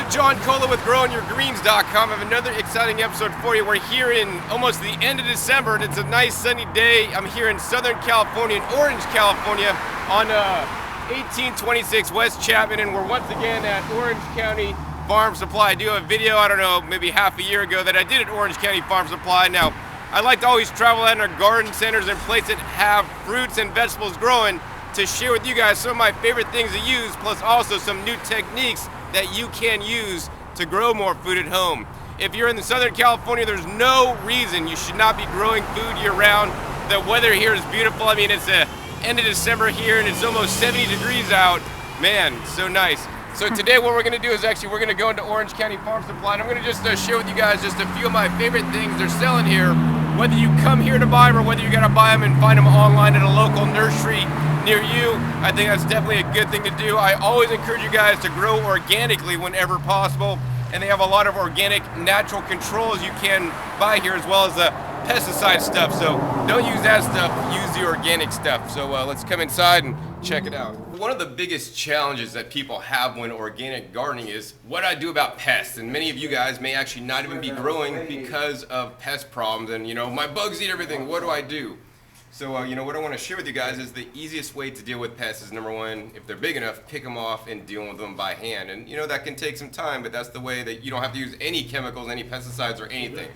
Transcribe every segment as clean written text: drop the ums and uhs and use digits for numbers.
John Cola with GrowingYourGreens.com. I have another exciting episode for you. We're here in almost the end of December, and it's a nice sunny day. I'm here in Southern California, in Orange, California, on 1826 West Chapman, and we're once again at Orange County Farm Supply. I do have a video, I don't know, maybe half a year ago that I did at Orange County Farm Supply. Now, I like to always travel out in our garden centers and places that have fruits and vegetables growing to share with you guys some of my favorite things to use, plus also some new techniques that you can use to grow more food at home. If you're in the Southern California, there's no reason you should not be growing food year-round. The weather here is beautiful. I mean, it's the end of December here and it's almost 70 degrees out. Man, so nice. So today what we're gonna do is actually we're gonna go into Orange County Farm Supply, and I'm gonna just share with you guys just a few of my favorite things they're selling here. Whether you come here to buy them or whether you gotta buy them and find them online at a local nursery near you, I think that's definitely a good thing to do. I always encourage you guys to grow organically whenever possible, and they have a lot of organic natural controls you can buy here, as well as the pesticide stuff. So don't use that stuff, use the organic stuff. So let's come inside and check it out. One of the biggest challenges that people have when organic gardening is what I do about pests, and many of you guys may actually not even be growing because of pest problems, and my bugs eat everything, what do I do? So what I want to share with you guys is the easiest way to deal with pests is, number one, if they're big enough, pick them off and deal with them by hand. And that can take some time, but that's the way that you don't have to use any chemicals, any pesticides or anything.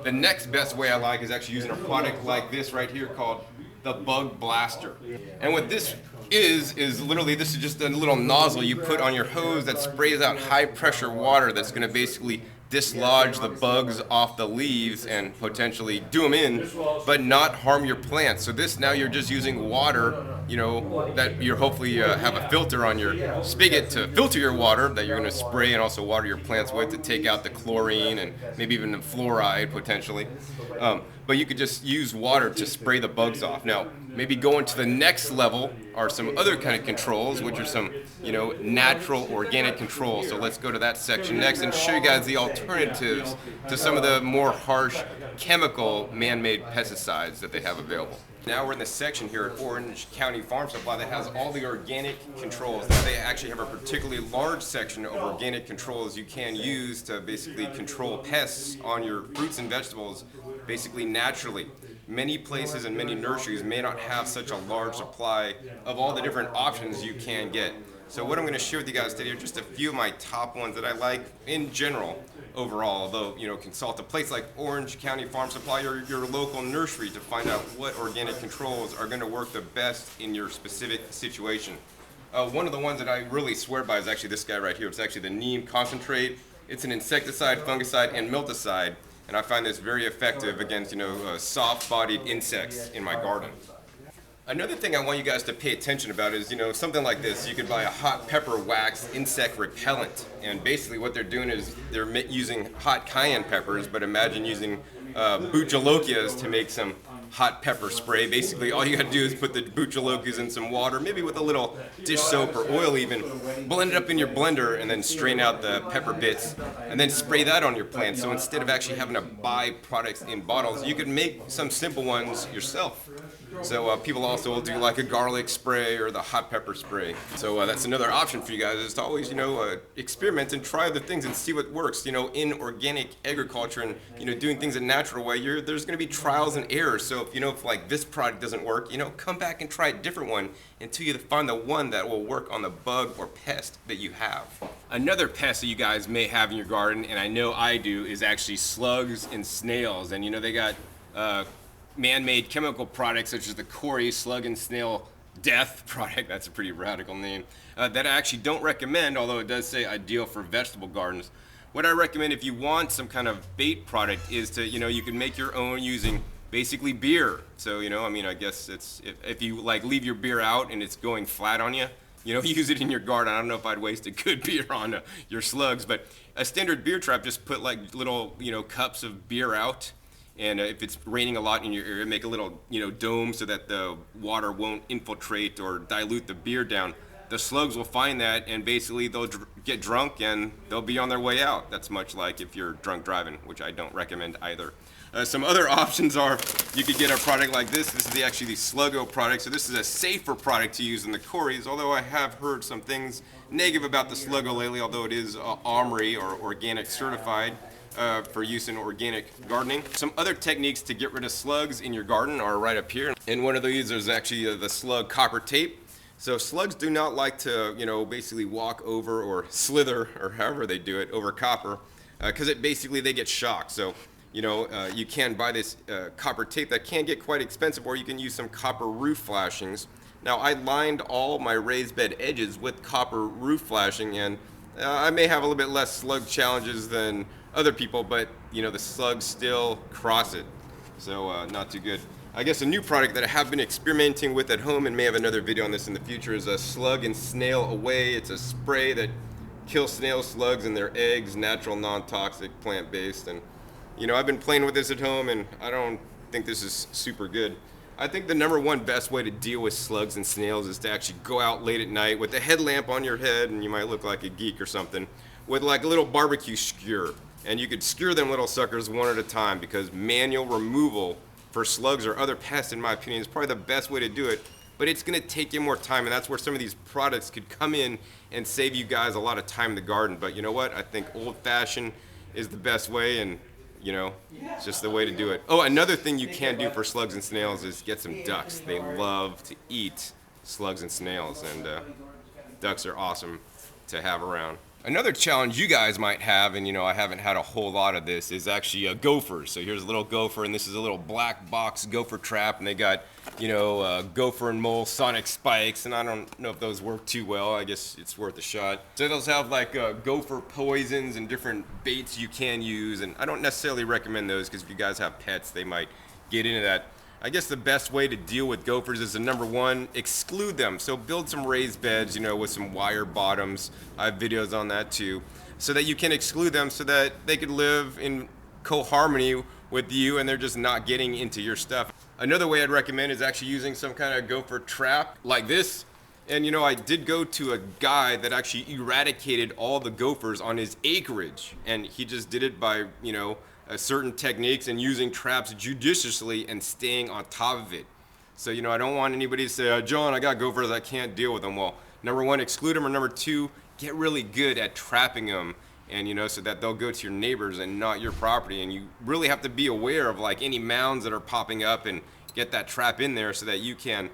The next best way I like is actually using a product like this right here called the Bug Blaster. And what this is literally, this is just a little nozzle you put on your hose that sprays out high pressure water that's going to basically dislodge the bugs off the leaves and potentially do them in, but not harm your plants. So this, now you're just using water, that you're hopefully have a filter on your spigot to filter your water that you're going to spray and also water your plants with to take out the chlorine and maybe even the fluoride potentially. But you could just use water to spray the bugs off. Now, maybe going to the next level are some other kind of controls, which are some, natural organic controls. So let's go to that section next and show you guys the alternatives to some of the more harsh chemical man-made pesticides that they have available. Now we're in the section here at Orange County Farm Supply that has all the organic controls. Now they actually have a particularly large section of organic controls you can use to basically control pests on your fruits and vegetables basically naturally. Many places and many nurseries may not have such a large supply of all the different options you can get. So what I'm going to share with you guys today are just a few of my top ones that I like in general overall, although consult a place like Orange County Farm Supply or your local nursery to find out what organic controls are going to work the best in your specific situation. One of the ones that I really swear by is actually this guy right here. It's actually the Neem Concentrate. It's an insecticide, fungicide, and milticide, and I find this very effective against soft-bodied insects in my garden. Another thing I want you guys to pay attention about is, something like this. You could buy a hot pepper wax insect repellent, and basically what they're doing is they're using hot cayenne peppers, but imagine using bucholokias to make some hot pepper spray. Basically, all you gotta do is put the bucholokias in some water, maybe with a little dish soap or oil even, blend it up in your blender, and then strain out the pepper bits, and then spray that on your plants. So instead of actually having to buy products in bottles, you could make some simple ones yourself. So people also will do like a garlic spray or the hot pepper spray. So that's another option for you guys, is to always, experiment and try other things and see what works. In organic agriculture and, doing things a natural way, there's going to be trials and errors. So if like this product doesn't work, come back and try a different one until you find the one that will work on the bug or pest that you have. Another pest that you guys may have in your garden, and I know I do, is actually slugs and snails. And they got man-made chemical products such as the Corey Slug and Snail Death product, that's a pretty radical name, that I actually don't recommend, although it does say ideal for vegetable gardens. What I recommend if you want some kind of bait product is to, you can make your own using basically beer. So, I guess it's, if you leave your beer out and it's going flat on you, use it in your garden. I don't know if I'd waste a good beer on your slugs, but a standard beer trap, just put little, cups of beer out. And if it's raining a lot in your area, make a little, dome so that the water won't infiltrate or dilute the beer down. the slugs will find that, and basically they'll get drunk and they'll be on their way out. That's much like if you're drunk driving, which I don't recommend either. Some other options are you could get a product like this. This is actually the Sluggo product. So this is a safer product to use than the Cories, although I have heard some things negative about the Sluggo lately, although it is OMRI or organic certified for use in organic gardening. Some other techniques to get rid of slugs in your garden are right up here. And one of these is actually the slug copper tape. So slugs do not like to, basically walk over or slither, or however they do it, over copper, because they get shocked. So you can buy this copper tape that can get quite expensive, or you can use some copper roof flashings. Now, I lined all my raised bed edges with copper roof flashing, and I may have a little bit less slug challenges than other people, but the slugs still cross it, so not too good. I guess a new product that I have been experimenting with at home, and may have another video on this in the future, is a Slug and Snail Away. It's a spray that kills snail slugs and their eggs, natural, non-toxic, plant-based, and I've been playing with this at home, and I don't think this is super good. I think the number one best way to deal with slugs and snails is to actually go out late at night with a headlamp on your head, and you might look like a geek or something, with like a little barbecue skewer. And you could skewer them little suckers one at a time, because manual removal for slugs or other pests, in my opinion, is probably the best way to do it. But it's going to take you more time, and that's where some of these products could come in and save you guys a lot of time in the garden. But you know what? I think old-fashioned is the best way, and it's just the way to do it. Oh, another thing you can do for slugs and snails is get some ducks. They love to eat slugs and snails, and ducks are awesome to have around. Another challenge you guys might have, and I haven't had a whole lot of this, is actually a gopher. So here's a little gopher, and this is a little black box gopher trap, and they got gopher and mole sonic spikes, and I don't know if those work too well. I guess it's worth a shot. So those have like gopher poisons and different baits you can use, and I don't necessarily recommend those, because if you guys have pets, they might get into that. I guess the best way to deal with gophers is to, number one, exclude them. So build some raised beds, with some wire bottoms. I have videos on that too, so that you can exclude them, so that they could live in co-harmony with you and they're just not getting into your stuff. Another way I'd recommend is actually using some kind of gopher trap like this. And I did go to a guy that actually eradicated all the gophers on his acreage, and he just did it by, certain techniques and using traps judiciously and staying on top of it. So, I don't want anybody to say, John, I got gophers, I can't deal with them. Well, number one, exclude them, or number two, get really good at trapping them, and so that they'll go to your neighbors and not your property. And you really have to be aware of like any mounds that are popping up, and get that trap in there so that you can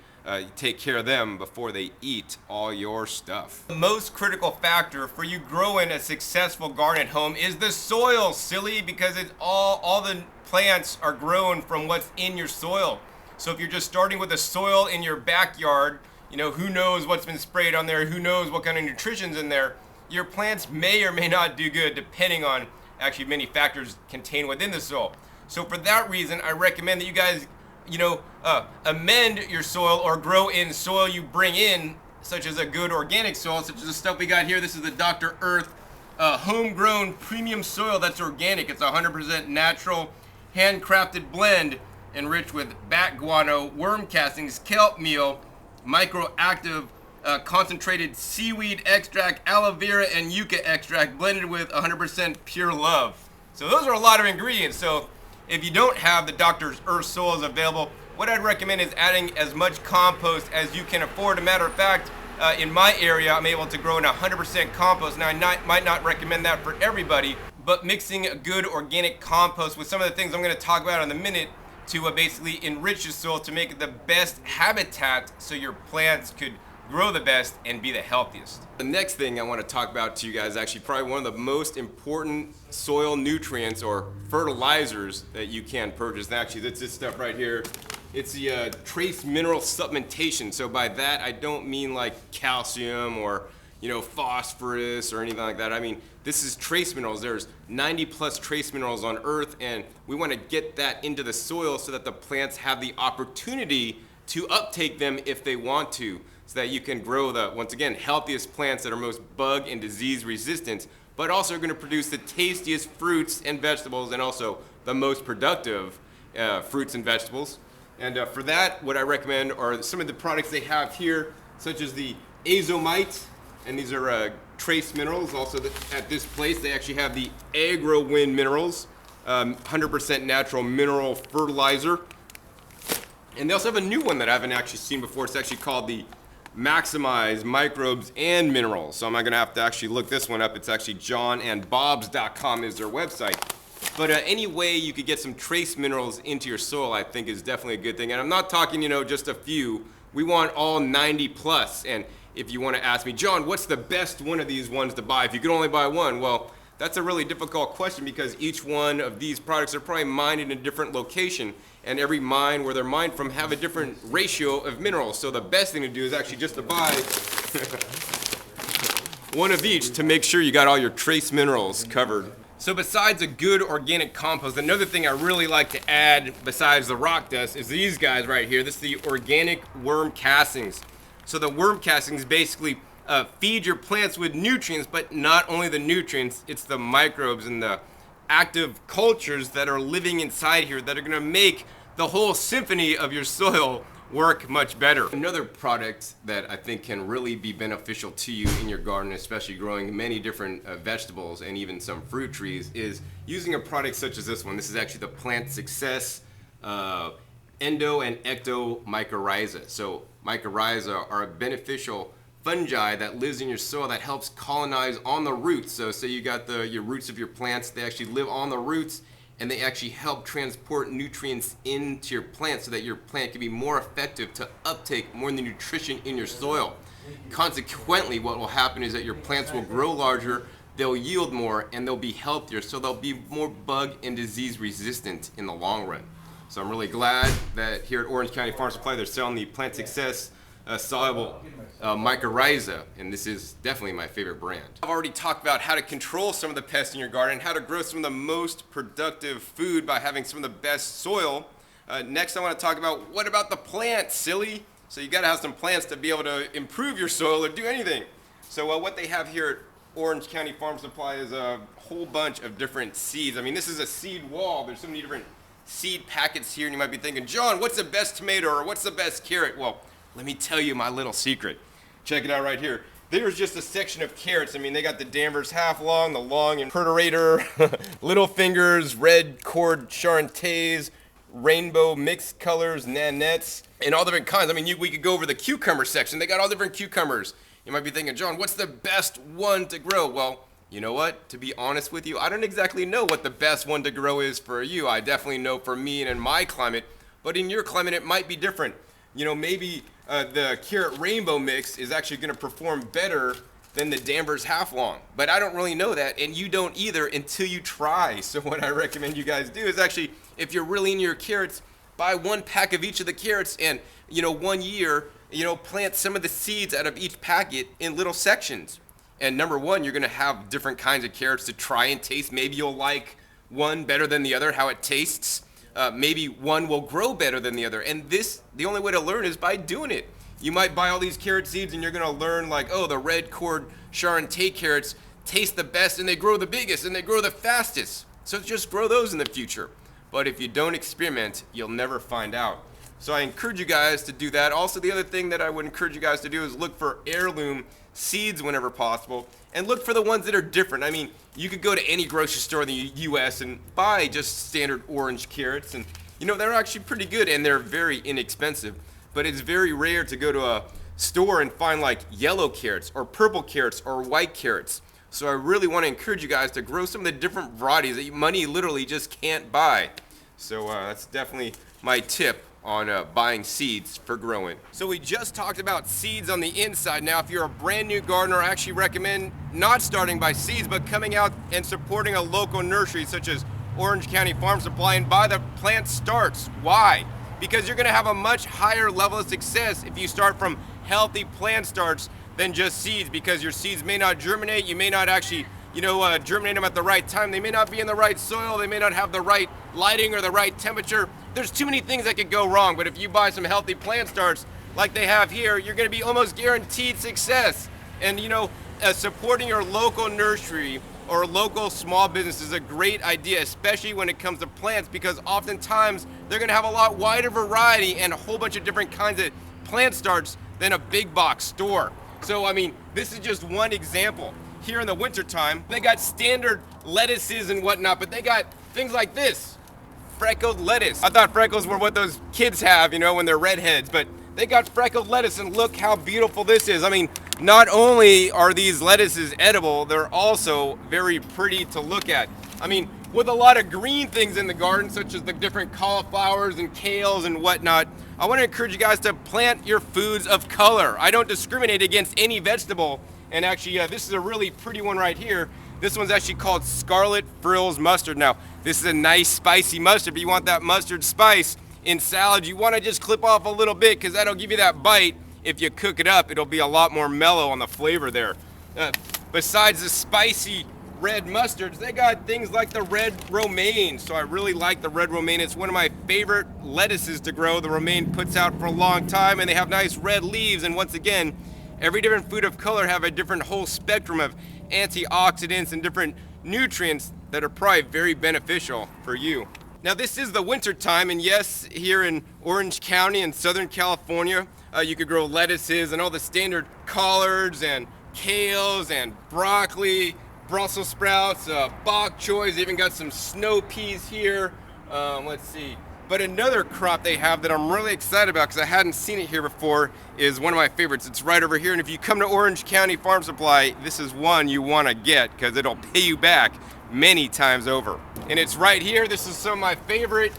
take care of them before they eat all your stuff. The most critical factor for you growing a successful garden at home is the soil, silly, because it's all the plants are grown from what's in your soil. So if you're just starting with the soil in your backyard, who knows what's been sprayed on there, who knows what kind of nutrition's in there, your plants may or may not do good, depending on actually many factors contained within the soil. So for that reason, I recommend that you guys amend your soil or grow in soil you bring in, such as a good organic soil, such as the stuff we got here. This is the Dr. Earth homegrown premium soil that's organic. It's 100% natural, handcrafted blend enriched with bat guano, worm castings, kelp meal, microactive concentrated seaweed extract, aloe vera, and yucca extract blended with 100% pure love. So those are a lot of ingredients. So if you don't have the Dr. Earth soils available, what I'd recommend is adding as much compost as you can afford. As a matter of fact, in my area, I'm able to grow in 100% compost. Now, I might not recommend that for everybody, but mixing a good organic compost with some of the things I'm going to talk about in a minute to basically enrich your soil to make it the best habitat so your plants could grow the best and be the healthiest. The next thing I want to talk about to you guys is actually probably one of the most important soil nutrients or fertilizers that you can purchase. And actually, that's this stuff right here. It's the trace mineral supplementation. So by that, I don't mean like calcium or phosphorus or anything like that. I mean, this is trace minerals. There's 90 plus trace minerals on Earth, and we want to get that into the soil so that the plants have the opportunity to uptake them if they want to, so that you can grow the, once again, healthiest plants that are most bug and disease resistant, but also are going to produce the tastiest fruits and vegetables, and also the most productive fruits and vegetables. And for that, what I recommend are some of the products they have here, such as the azomite, and these are trace minerals. Also at this place, they actually have the Agro-Wind minerals, 100% natural mineral fertilizer. And they also have a new one that I haven't actually seen before. It's actually called the Maximize Microbes and Minerals. So I'm not gonna have to actually look this one up. It's actually johnandbobs.com is their website. But any way you could get some trace minerals into your soil, I think is definitely a good thing. And I'm not talking, just a few. We want all 90 plus. And if you want to ask me, John, what's the best one of these ones to buy if you could only buy one? Well, that's a really difficult question because each one of these products are probably mined in a different location, and every mine where they're mined from have a different ratio of minerals. So the best thing to do is actually just to buy one of each to make sure you got all your trace minerals covered. So besides a good organic compost, another thing I really like to add besides the rock dust is these guys right here. This is the organic worm castings. So the worm castings basically feed your plants with nutrients, but not only the nutrients, it's the microbes and the active cultures that are living inside here that are gonna make the whole symphony of your soil work much better. Another product that I think can really be beneficial to you in your garden, especially growing many different vegetables and even some fruit trees, is using a product such as this one. This is actually the Plant Success Endo and Ecto Mycorrhiza. So mycorrhiza are a beneficial fungi that lives in your soil that helps colonize on the roots. So say you got your roots of your plants, they actually live on the roots and they actually help transport nutrients into your plant so that your plant can be more effective to uptake more of the nutrition in your soil. Consequently, what will happen is that your plants will grow larger, they'll yield more, and they'll be healthier, so they'll be more bug and disease resistant in the long run. So I'm really glad that here at Orange County Farm Supply they're selling the Plant Success soluble mycorrhiza, and this is definitely my favorite brand. I've already talked about how to control some of the pests in your garden, how to grow some of the most productive food by having some of the best soil. Next I want to talk about what about the plants, silly? So you got to have some plants to be able to improve your soil or do anything. So what they have here at Orange County Farm Supply is a whole bunch of different seeds. I mean, this is a seed wall. There's so many different seed packets here, and you might be thinking, John, what's the best tomato or what's the best carrot? Well, let me tell you my little secret. Check it out right here. There's just a section of carrots. I mean, they got the Danvers half long, the long and perforator, little fingers, red cord Charentais, rainbow mixed colors, nanettes, and all different kinds. I mean, we could go over the cucumber section. They got all different cucumbers. You might be thinking, John, what's the best one to grow? Well, you know what? To be honest with you, I don't exactly know what the best one to grow is for you. I definitely know for me and in my climate, but in your climate, it might be different. Maybe the carrot rainbow mix is actually going to perform better than the Danvers half long, but I don't really know that, and you don't either until you try. So what I recommend you guys do is actually, if you're really into your carrots, buy one pack of each of the carrots, and 1 year, plant some of the seeds out of each packet in little sections. And number one, you're going to have different kinds of carrots to try and taste. Maybe you'll like one better than the other, how it tastes. Maybe one will grow better than the other. And the only way to learn is by doing it. You might buy all these carrot seeds and you're going to learn like, oh, the red cord Charentais carrots taste the best and they grow the biggest and they grow the fastest. So just grow those in the future. But if you don't experiment, you'll never find out. So I encourage you guys to do that. Also, the other thing that I would encourage you guys to do is look for heirloom seeds whenever possible, and look for the ones that are different. I mean, you could go to any grocery store in the US and buy just standard orange carrots, and they're actually pretty good and they're very inexpensive. But it's very rare to go to a store and find like yellow carrots or purple carrots or white carrots. So I really want to encourage you guys to grow some of the different varieties that money literally just can't buy. So that's definitely my tip on buying seeds for growing. So we just talked about seeds on the inside. Now, if you're a brand new gardener, I actually recommend not starting by seeds, but coming out and supporting a local nursery such as Orange County Farm Supply and buy the plant starts. Why? Because you're gonna have a much higher level of success if you start from healthy plant starts than just seeds, because your seeds may not germinate, you may not actually germinate them at the right time, they may not be in the right soil, they may not have the right lighting or the right temperature. There's too many things that could go wrong, but if you buy some healthy plant starts like they have here, you're gonna be almost guaranteed success. And supporting your local nursery or local small business is a great idea, especially when it comes to plants, because oftentimes they're gonna have a lot wider variety and a whole bunch of different kinds of plant starts than a big box store. So, I mean, this is just one example. Here in the wintertime, they got standard lettuces and whatnot, but they got things like this, freckled lettuce. I thought freckles were what those kids have, you know, when they're redheads, but they got freckled lettuce, and look how beautiful this is. I mean, not only are these lettuces edible, they're also very pretty to look at. I mean, with a lot of green things in the garden, such as the different cauliflowers and kales and whatnot, I want to encourage you guys to plant your foods of color. I don't discriminate against any vegetable, and actually, this is a really pretty one right here. This one's actually called Scarlet Frills Mustard. Now, this is a nice spicy mustard, but you want that mustard spice in salad, you want to just clip off a little bit because that'll give you that bite. If you cook it up, it'll be a lot more mellow on the flavor there. Besides the spicy red mustards, they got things like the red romaine. So I really like the red romaine. It's one of my favorite lettuces to grow. The romaine puts out for a long time, and they have nice red leaves. And once again, every different food of color have a different whole spectrum of antioxidants and different nutrients that are probably very beneficial for you. Now, this is the winter time, and yes, here in Orange County in Southern California, you could grow lettuces and all the standard collards and kales and broccoli, Brussels sprouts, bok choys, even got some snow peas here. Let's see. But another crop they have that I'm really excited about because I hadn't seen it here before is one of my favorites. It's right over here, and if you come to Orange County Farm Supply, this is one you want to get because it'll pay you back many times over. And it's right here. This is some of my favorite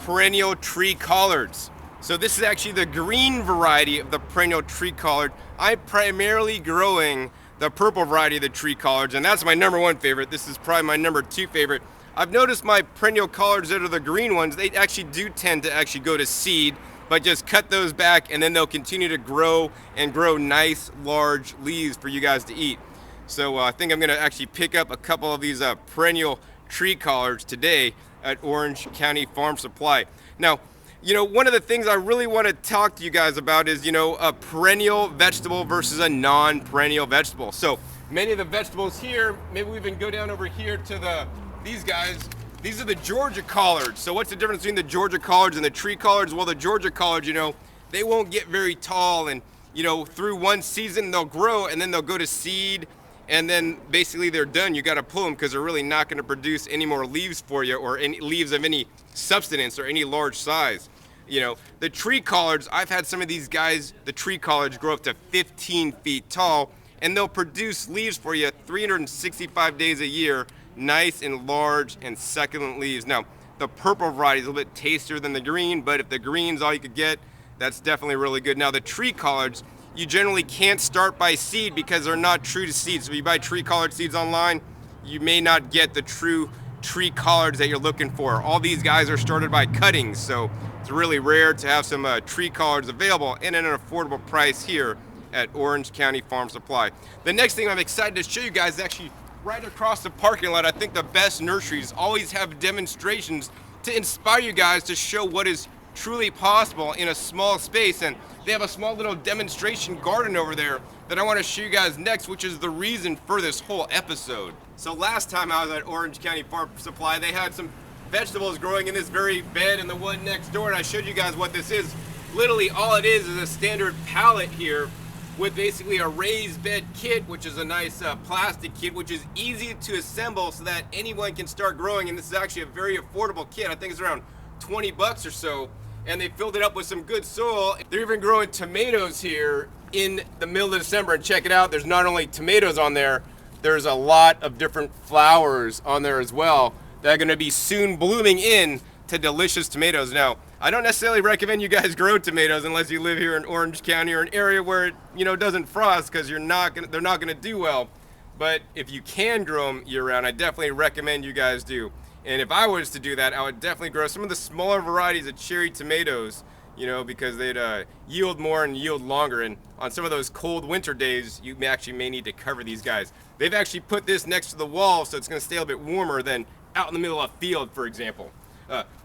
perennial tree collards. So this is actually the green variety of the perennial tree collard. I'm primarily growing the purple variety of the tree collards, and that's my number one favorite. This is probably my number two favorite. I've noticed my perennial collards that are the green ones, they actually do tend to actually go to seed, but just cut those back and then they'll continue to grow and grow nice large leaves for you guys to eat. So I think I'm gonna actually pick up a couple of these perennial tree collards today at Orange County Farm Supply. Now, you know, one of the things I really want to talk to you guys about is, you know, a perennial vegetable versus a non-perennial vegetable. So many of the vegetables here, maybe we even go down over here to these guys. These are the Georgia collards. So what's the difference between the Georgia collards and the tree collards? Well, the Georgia collards, you know, they won't get very tall, and, you know, through one season they'll grow and then they'll go to seed, and then basically they're done. You got to pull them because they're really not going to produce any more leaves for you, or any leaves of any substance or any large size. You know, the tree collards, I've had some of these guys, the tree collards, grow up to 15 feet tall, and they'll produce leaves for you 365 days a year, nice and large and succulent leaves. Now, the purple variety is a little bit tastier than the green, but if the green's all you could get, that's definitely really good. Now, the tree collards, you generally can't start by seed because they're not true to seed. So if you buy tree collard seeds online, you may not get the true tree collards that you're looking for. All these guys are started by cuttings, so it's really rare to have some tree collards available and at an affordable price here at Orange County Farm Supply. The next thing I'm excited to show you guys is actually right across the parking lot. I think the best nurseries always have demonstrations to inspire you guys to show what is truly possible in a small space, and they have a small little demonstration garden over there that I want to show you guys next, which is the reason for this whole episode. So last time I was at Orange County Farm Supply, they had some vegetables growing in this very bed and the one next door, and I showed you guys what this is. Literally all it is a standard pallet here with basically a raised bed kit, which is a nice plastic kit, which is easy to assemble so that anyone can start growing. And this is actually a very affordable kit. I think it's around 20 bucks or so, and they filled it up with some good soil. They're even growing tomatoes here in the middle of December, and check it out, there's not only tomatoes on there, there's a lot of different flowers on there as well that are going to be soon blooming in to delicious tomatoes. Now, I don't necessarily recommend you guys grow tomatoes unless you live here in Orange County or an area where it, you know, doesn't frost, because they're not going to do well. But if you can grow them year round, I definitely recommend you guys do. And if I was to do that, I would definitely grow some of the smaller varieties of cherry tomatoes, you know, because they'd yield more and yield longer. And on some of those cold winter days, you may need to cover these guys. They've actually put this next to the wall, so it's going to stay a little bit warmer than out in the middle of a field, for example.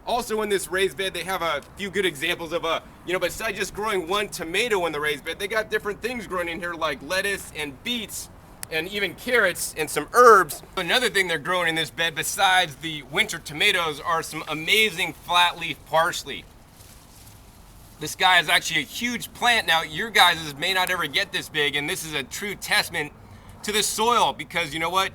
Also in this raised bed, they have a few good examples of, you know, besides just growing one tomato in the raised bed, they got different things growing in here like lettuce and beets and even carrots and some herbs. Another thing they're growing in this bed besides the winter tomatoes are some amazing flat leaf parsley. This guy is actually a huge plant. Now, your guys may not ever get this big, and this is a true testament to the soil, because you know what?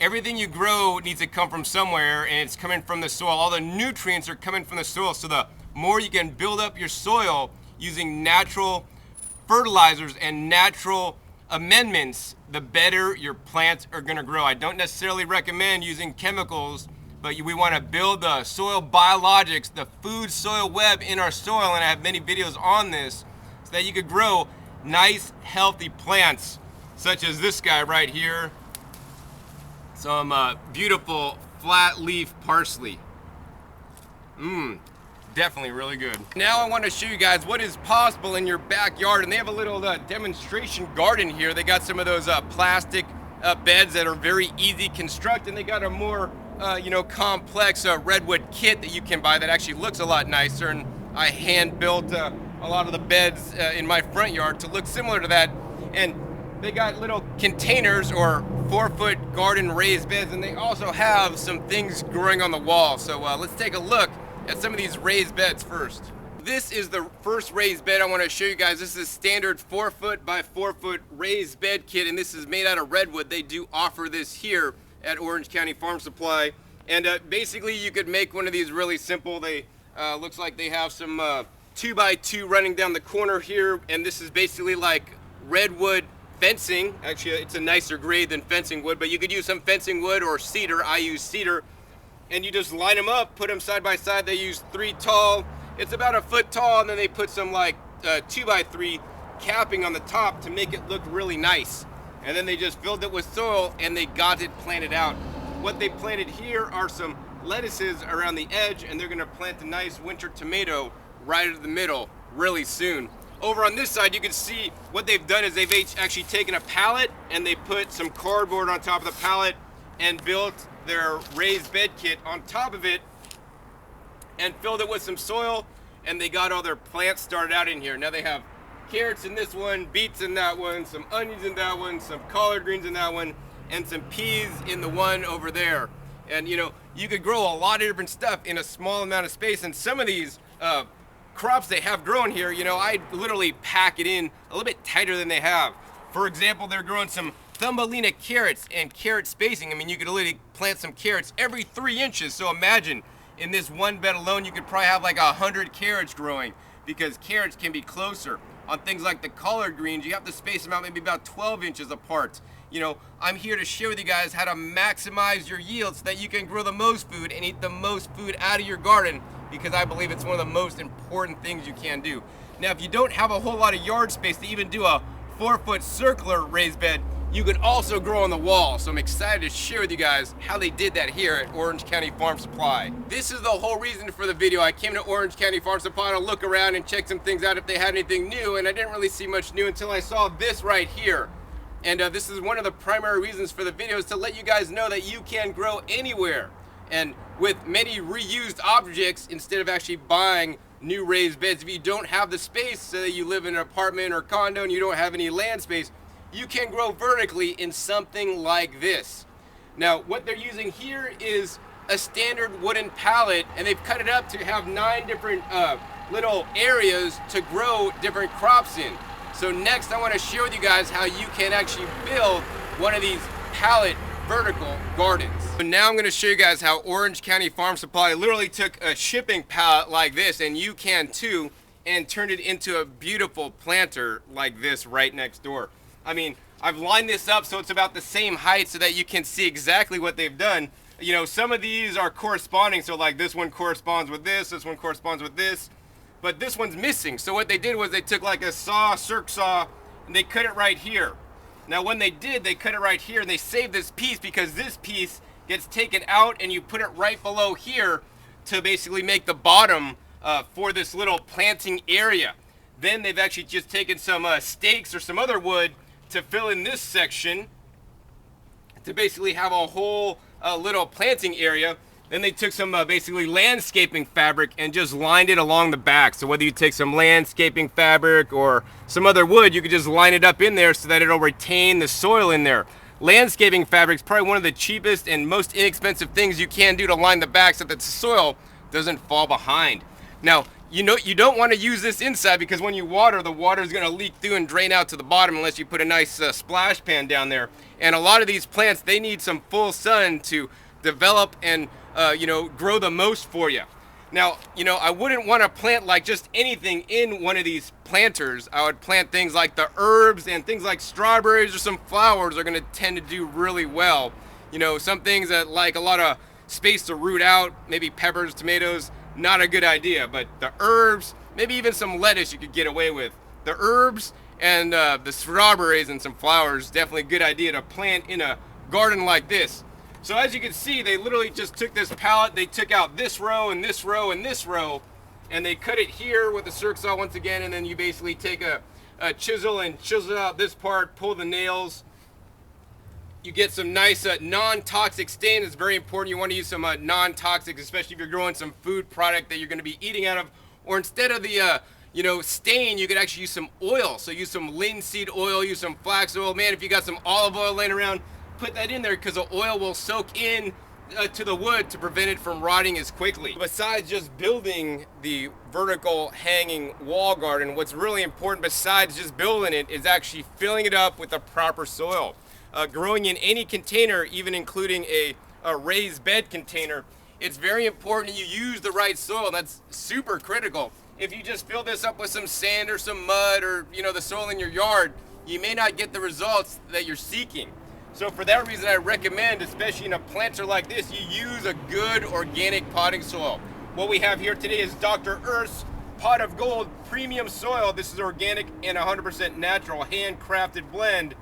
Everything you grow needs to come from somewhere, and it's coming from the soil. All the nutrients are coming from the soil. So the more you can build up your soil using natural fertilizers and natural amendments, the better your plants are gonna grow. I don't necessarily recommend using chemicals, but we wanna build the soil biologics, the food soil web in our soil, and I have many videos on this, so that you could grow nice, healthy plants, such as this guy right here. Some beautiful flat leaf parsley. Definitely really good. Now I want to show you guys what is possible in your backyard, and they have a little demonstration garden here. They got some of those plastic beds that are very easy to construct, and they got a more complex redwood kit that you can buy that actually looks a lot nicer. And I hand built a lot of the beds in my front yard to look similar to that. And they got little containers or 4-foot garden raised beds, and they also have some things growing on the wall. So let's take a look at some of these raised beds first. This is the first raised bed I want to show you guys. This is a standard 4-foot by 4-foot raised bed kit, and this is made out of redwood. They do offer this here at Orange County Farm Supply, and basically you could make one of these really simple. They looks like they have some 2x2 running down the corner here, and this is basically like redwood fencing. Actually, it's a nicer grade than fencing wood, but you could use some fencing wood or cedar. I use cedar, and you just line them up, put them side by side. They use 3 tall. It's about a foot tall, and then they put some like 2x3 capping on the top to make it look really nice. And then they just filled it with soil, and they got it planted out. What they planted here are some lettuces around the edge, and they're gonna plant a nice winter tomato right in the middle really soon. Over on this side, you can see what they've done is they've actually taken a pallet, and they put some cardboard on top of the pallet and built their raised bed kit on top of it and filled it with some soil, and they got all their plants started out in here. Now they have carrots in this one, beets in that one, some onions in that one, some collard greens in that one, and some peas in the one over there. And you could grow a lot of different stuff in a small amount of space, and some of these crops they have grown here, I literally pack it in a little bit tighter than they have. For example, they're growing some Thumbelina carrots and carrot spacing. I mean, you could literally plant some carrots every 3 inches. So imagine in this one bed alone, you could probably have like 100 carrots growing, because carrots can be closer. On things like the collard greens, you have to space them out maybe about 12 inches apart. I'm here to share with you guys how to maximize your yield so that you can grow the most food and eat the most food out of your garden, because I believe it's one of the most important things you can do. Now, if you don't have a whole lot of yard space to even do a 4-foot circular raised bed, you can also grow on the wall. So I'm excited to share with you guys how they did that here at Orange County Farm Supply. This is the whole reason for the video. I came to Orange County Farm Supply to look around and check some things out if they had anything new, and I didn't really see much new until I saw this right here. And this is one of the primary reasons for the video, is to let you guys know that you can grow anywhere. And with many reused objects, instead of actually buying new raised beds, if you don't have the space, so that you live in an apartment or condo and you don't have any land space, you can grow vertically in something like this. Now, what they're using here is a standard wooden pallet, and they've cut it up to have 9 different little areas to grow different crops in. So next, I want to share with you guys how you can actually build one of these pallet vertical gardens. So now I'm going to show you guys how Orange County Farm Supply literally took a shipping pallet like this, and you can too, and turned it into a beautiful planter like this right next door. I mean, I've lined this up so it's about the same height so that you can see exactly what they've done. Some of these are corresponding, so like this one corresponds with this one corresponds with this, but this one's missing. So what they did was they took like a circ saw, and they cut it right here. Now when they did, they cut it right here, and they saved this piece because this piece gets taken out and you put it right below here to basically make the bottom for this little planting area. Then they've actually just taken some stakes or some other wood to fill in this section to basically have a whole little planting area. Then they took some basically landscaping fabric and just lined it along the back. So whether you take some landscaping fabric or some other wood, you could just line it up in there so that it'll retain the soil in there. Landscaping fabric is probably one of the cheapest and most inexpensive things you can do to line the back so that the soil doesn't fall behind. Now, you don't want to use this inside because when you water, the water is going to leak through and drain out to the bottom unless you put a nice splash pan down there. And a lot of these plants, they need some full sun to develop and grow the most for you. Now, I wouldn't want to plant like just anything in one of these planters. I would plant things like the herbs, and things like strawberries or some flowers are going to tend to do really well. Some things that like a lot of space to root out, maybe peppers, tomatoes, not a good idea. But the herbs, maybe even some lettuce you could get away with. The herbs and the strawberries and some flowers, definitely a good idea to plant in a garden like this. So as you can see, they literally just took this pallet, they took out this row and this row and this row, and they cut it here with a circ saw once again, and then you basically take a chisel and chisel out this part, pull the nails. You get some nice non-toxic stain. It's very important. You want to use some non-toxic, especially if you're growing some food product that you're going to be eating out of. Or instead of the stain, you could actually use some oil. So use some linseed oil, use some flax oil. Man, if you got some olive oil laying around, put that in there because the oil will soak in to the wood to prevent it from rotting as quickly. Besides just building the vertical hanging wall garden, what's really important besides just building it is actually filling it up with the proper soil. Growing in any container, even including a raised bed container, it's very important you use the right soil. That's super critical. If you just fill this up with some sand or some mud or the soil in your yard, you may not get the results that you're seeking. So for that reason, I recommend, especially in a planter like this, you use a good organic potting soil. What we have here today is Dr. Earth's Pot of Gold Premium Soil. This is organic and 100% natural, handcrafted blend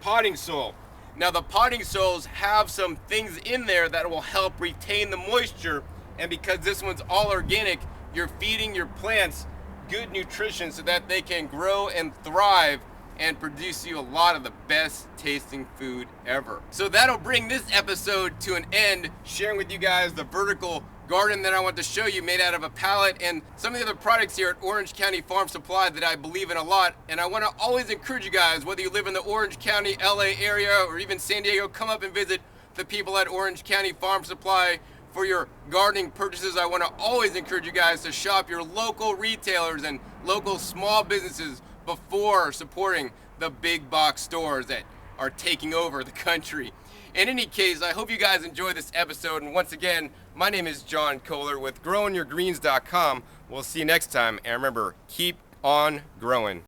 potting soil. Now the potting soils have some things in there that will help retain the moisture, and because this one's all organic, you're feeding your plants good nutrition so that they can grow and thrive and produce you a lot of the best tasting food ever. So that'll bring this episode to an end, sharing with you guys the vertical garden that I want to show you, made out of a pallet, and some of the other products here at Orange County Farm Supply that I believe in a lot. And I want to always encourage you guys, whether you live in the Orange County, LA area, or even San Diego, come up and visit the people at Orange County Farm Supply for your gardening purchases. I want to always encourage you guys to shop your local retailers and local small businesses before supporting the big box stores that are taking over the country. In any case, I hope you guys enjoyed this episode, and once again, my name is John Kohler with growingyourgreens.com. We'll see you next time, and remember, keep on growing.